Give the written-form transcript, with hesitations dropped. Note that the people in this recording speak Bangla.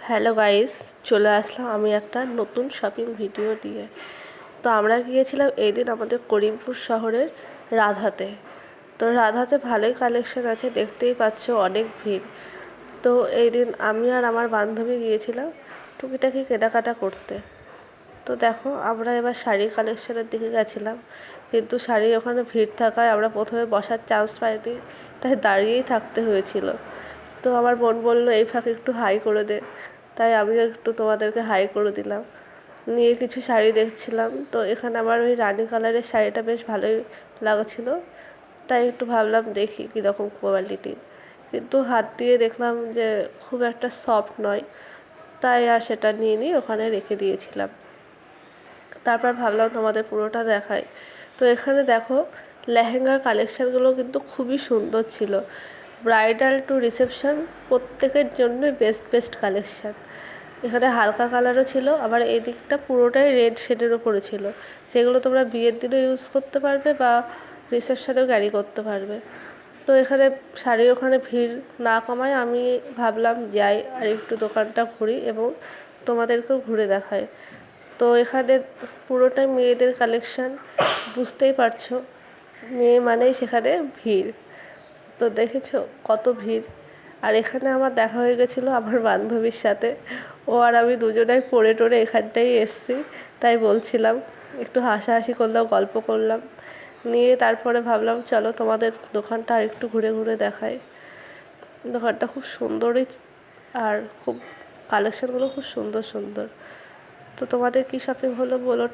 হ্যালো গাইস, চলে আসলাম আমি একটা নতুন শপিং ভিডিও নিয়ে। তো আমরা গিয়েছিলাম এই দিন আমাদের করিমপুর শহরের রাধাতে। তো রাধাতে ভালোই কালেকশন আছে, দেখতেই পাচ্ছ অনেক ভিড়। তো এই দিন আমি আর আমার বান্ধবী গিয়েছিলাম টুকিটাকি কেনাকাটা করতে। তো দেখো, আমরা এবার শাড়ি কালেকশনের দিকে গেছিলাম, কিন্তু শাড়ির ওখানে ভিড় থাকায় আমরা প্রথমে বসার চান্স পাইনি, তাই দাঁড়িয়েই থাকতে হয়েছিল। তো আমার বোন বলল এই ফাঁকে একটু হাই করে দে, তাই আমিও একটু তোমাদেরকে হাই করে দিলাম। নিয়ে কিছু শাড়ি দেখছিলাম, তো এখানে আমার ওই রানি কালারের শাড়িটা বেশ ভালোই লাগছিল, তাই একটু ভাবলাম দেখি কীরকম কোয়ালিটি। কিন্তু হাত দিয়ে দেখলাম যে খুব একটা সফট নয়, তাই আর সেটা নিয়ে ওখানে রেখে দিয়েছিলাম। তারপর ভাবলাম তোমাদের পুরোটা দেখাই। তো এখানে দেখো, লেহেঙ্গার কালেকশানগুলো কিন্তু খুবই সুন্দর ছিল। ব্রাইডাল টু রিসেপশন প্রত্যেকের জন্যই বেস্ট বেস্ট কালেকশান। এখানে হালকা কালারও ছিল, আবার এই দিকটা পুরোটাই রেড শেডের ওপরে ছিল, যেগুলো তোমরা বিয়ের দিনও ইউজ করতে পারবে বা রিসেপশানেও ক্যারি করতে পারবে। তো এখানে শাড়ির ওখানে ভিড় না কমায় আমি ভাবলাম যাই আর একটু দোকানটা ঘুরি এবং তোমাদেরকেও ঘুরে দেখাই। তো এখানে পুরোটাই মেয়েদের কালেকশান, বুঝতেই পারছো মেয়ে মানেই সেখানে ভিড়। তো দেখেছো কত ভিড়। আর এখানে আমার দেখা হয়ে গেছিলো আমার বান্ধবীর সাথে। ও আর আমি দুজনাই পড়ে টরে এখানটাই এসছি, তাই বলছিলাম, একটু হাসাহাসি করলাম, গল্প করলাম। নিয়ে তারপরে ভাবলাম চলো তোমাদের দোকানটা আর একটু ঘুরে ঘুরে দেখাই। দোকানটা খুব সুন্দরই, আর খুব কালেকশানগুলো খুব সুন্দর সুন্দর। তো তোমাদের কী শপিং হলো বলো।